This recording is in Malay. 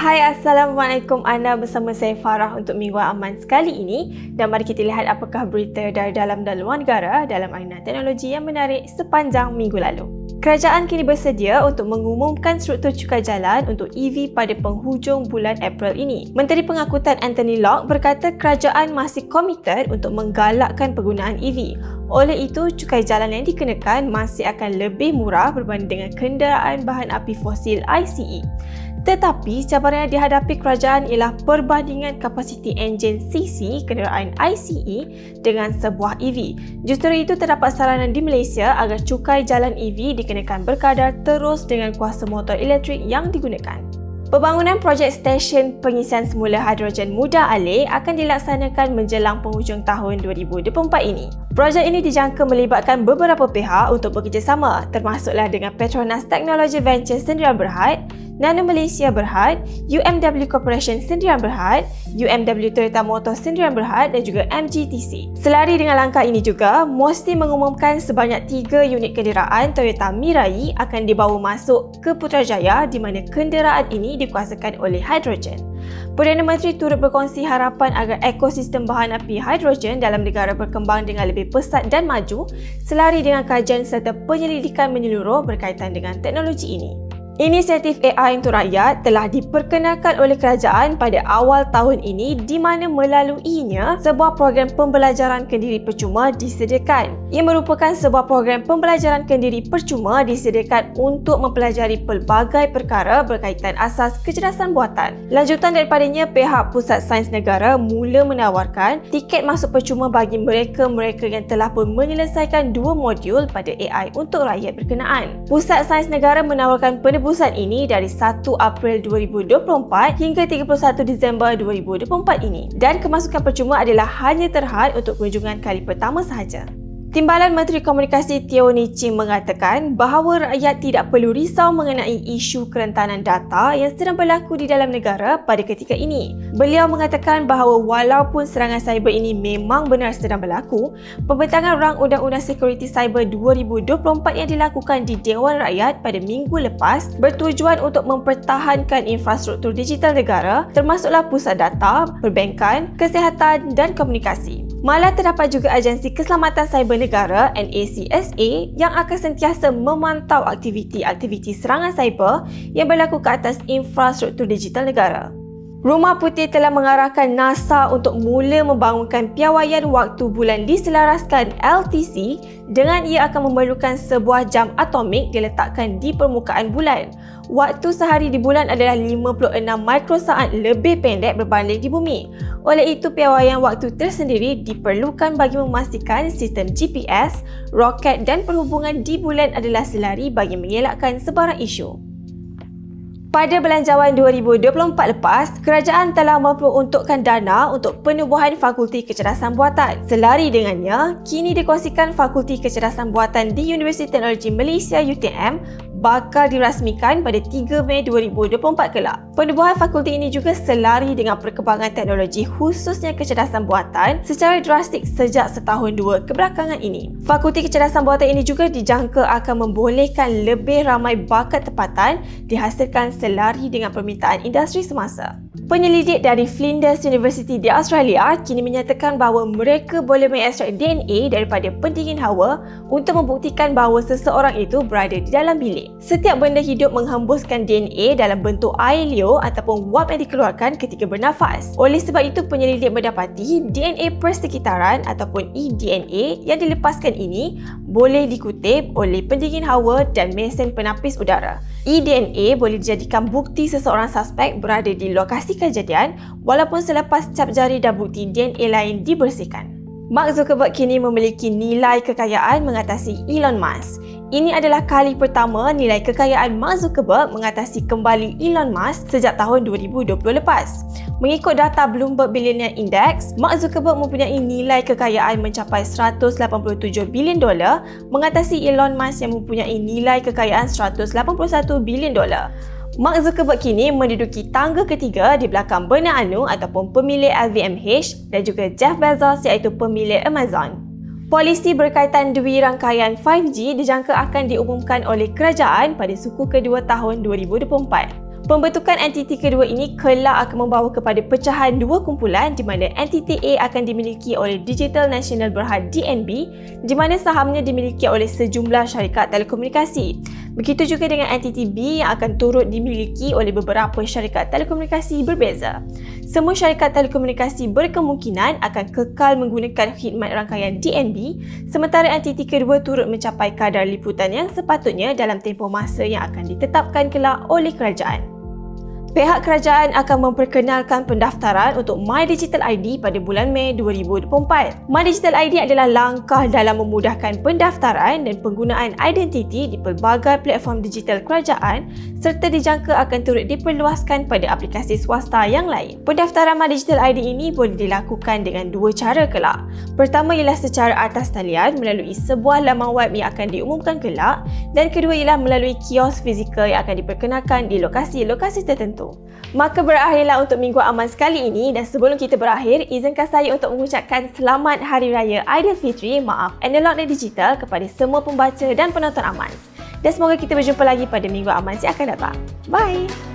Hai, Assalamualaikum. Anda bersama saya Farah untuk Minggu Aman sekali ini, dan mari kita lihat apakah berita dari dalam dan luar negara dalam arena teknologi yang menarik sepanjang minggu lalu. Kerajaan kini bersedia untuk mengumumkan struktur cukai jalan untuk EV pada penghujung bulan April ini. Menteri Pengangkutan Anthony Locke berkata kerajaan masih komited untuk menggalakkan penggunaan EV. Oleh itu, cukai jalan yang dikenakan masih akan lebih murah berbanding dengan kenderaan bahan api fosil ICE. Tetapi, cabaran yang dihadapi kerajaan ialah perbandingan kapasiti enjin CC kenderaan ICE dengan sebuah EV. Justru itu, terdapat saranan di Malaysia agar cukai jalan EV dikenakan berkadar terus dengan kuasa motor elektrik yang digunakan. Pembangunan projek stesen pengisian semula hidrogen mudah alih akan dilaksanakan menjelang penghujung tahun 2024 ini. Projek ini dijangka melibatkan beberapa pihak untuk bekerjasama, termasuklah dengan Petronas Technology Ventures Sdn Bhd, Nano Malaysia Berhad, UMW Corporation Sdn Bhd, UMW Toyota Motors Sdn Bhd dan juga MGTC. Selari dengan langkah ini juga, Mosty mengumumkan sebanyak 3 unit kenderaan Toyota Mirai akan dibawa masuk ke Putrajaya di mana kenderaan ini dikuasakan oleh hidrogen. Perdana Menteri turut berkongsi harapan agar ekosistem bahan api hidrogen dalam negara berkembang dengan lebih pesat dan maju selari dengan kajian serta penyelidikan menyeluruh berkaitan dengan teknologi ini. Inisiatif AI untuk rakyat telah diperkenalkan oleh kerajaan pada awal tahun ini di mana melaluinya sebuah program pembelajaran kendiri percuma disediakan. Ia merupakan sebuah program pembelajaran kendiri percuma disediakan untuk mempelajari pelbagai perkara berkaitan asas kecerdasan buatan. Lanjutan daripadanya, pihak Pusat Sains Negara mula menawarkan tiket masuk percuma bagi mereka-mereka yang telah pun menyelesaikan 2 modul pada AI untuk rakyat berkenaan. Pusat Sains Negara menawarkan penebusan ini dari 1 April 2024 hingga 31 Disember 2024 ini, dan kemasukan percuma adalah hanya terhad untuk kunjungan kali pertama sahaja. Timbalan Menteri Komunikasi Teo Nii Ching mengatakan bahawa rakyat tidak perlu risau mengenai isu kerentanan data yang sedang berlaku di dalam negara pada ketika ini. Beliau mengatakan bahawa walaupun serangan cyber ini memang benar sedang berlaku, pembentangan Rang Undang-Undang Sekuriti Cyber 2024 yang dilakukan di Dewan Rakyat pada minggu lepas bertujuan untuk mempertahankan infrastruktur digital negara termasuklah pusat data, perbankan, kesihatan dan komunikasi. Malah terdapat juga Agensi Keselamatan Cyber Negara NACSA yang akan sentiasa memantau aktiviti-aktiviti serangan cyber yang berlaku ke atas infrastruktur digital negara. Rumah Putih telah mengarahkan NASA untuk mula membangunkan piawaian waktu bulan diselaraskan LTC dengan ia akan memerlukan sebuah jam atomik diletakkan di permukaan bulan. Waktu sehari di bulan adalah 56 mikrosaat lebih pendek berbanding di bumi. Oleh itu, piawaian waktu tersendiri diperlukan bagi memastikan sistem GPS, roket dan perhubungan di bulan adalah selari bagi mengelakkan sebarang isu. Pada Belanjawan 2024 lepas, kerajaan telah memperuntukkan dana untuk penubuhan Fakulti Kecerdasan Buatan. Selari dengannya, kini dikongsikan Fakulti Kecerdasan Buatan di Universiti Teknologi Malaysia UTM bakal dirasmikan pada 3 Mei 2024 kelak. Penubuhan fakulti ini juga selari dengan perkembangan teknologi khususnya kecerdasan buatan secara drastik sejak setahun 2 kebelakangan ini. Fakulti Kecerdasan Buatan ini juga dijangka akan membolehkan lebih ramai bakat tempatan dihasilkan selari dengan permintaan industri semasa. Penyelidik dari Flinders University di Australia kini menyatakan bahawa mereka boleh mengekstrak DNA daripada pendingin hawa untuk membuktikan bahawa seseorang itu berada di dalam bilik. Setiap benda hidup menghembuskan DNA dalam bentuk air liur ataupun wap yang dikeluarkan ketika bernafas. Oleh sebab itu, penyelidik mendapati DNA persekitaran ataupun eDNA yang dilepaskan ini boleh dikutip oleh pendingin hawa dan mesin penapis udara. eDNA boleh dijadikan bukti seseorang suspek berada di lokasi kejadian walaupun selepas cap jari dan bukti DNA lain dibersihkan. Mark Zuckerberg kini memiliki nilai kekayaan mengatasi Elon Musk. Ini adalah kali pertama nilai kekayaan Mark Zuckerberg mengatasi kembali Elon Musk sejak tahun 2020 lepas. Mengikut data Bloomberg Billionaire Index, Mark Zuckerberg mempunyai nilai kekayaan mencapai $187 bilion mengatasi Elon Musk yang mempunyai nilai kekayaan $181 bilion. Mark Zuckerberg kini menduduki tangga ketiga di belakang Bernard Arnault ataupun pemilik LVMH dan juga Jeff Bezos iaitu pemilik Amazon. Polisi berkaitan dui rangkaian 5G dijangka akan diumumkan oleh kerajaan pada suku kedua tahun 2024. Pembentukan entiti kedua ini kelak akan membawa kepada pecahan dua kumpulan di mana entiti A akan dimiliki oleh Digital Nasional Berhad DNB di mana sahamnya dimiliki oleh sejumlah syarikat telekomunikasi. Begitu juga dengan entiti B yang akan turut dimiliki oleh beberapa syarikat telekomunikasi berbeza. Semua syarikat telekomunikasi berkemungkinan akan kekal menggunakan khidmat rangkaian DNB sementara entiti kedua turut mencapai kadar liputan yang sepatutnya dalam tempoh masa yang akan ditetapkan kelak oleh kerajaan. Pihak kerajaan akan memperkenalkan pendaftaran untuk My Digital ID pada bulan Mei 2024. My Digital ID adalah langkah dalam memudahkan pendaftaran dan penggunaan identiti di pelbagai platform digital kerajaan serta dijangka akan turut diperluaskan pada aplikasi swasta yang lain. Pendaftaran My Digital ID ini boleh dilakukan dengan dua cara kelak. Pertama ialah secara atas talian melalui sebuah laman web yang akan diumumkan kelak dan kedua ialah melalui kios fizikal yang akan diperkenalkan di lokasi-lokasi tertentu. Maka berakhirlah untuk Minggu Aman sekali ini dan sebelum kita berakhir, izinkan saya untuk mengucapkan Selamat Hari Raya Aidilfitri, maaf analog dan digital kepada semua pembaca dan penonton Amans. Dan semoga kita berjumpa lagi pada Minggu Amans yang akan datang. Bye!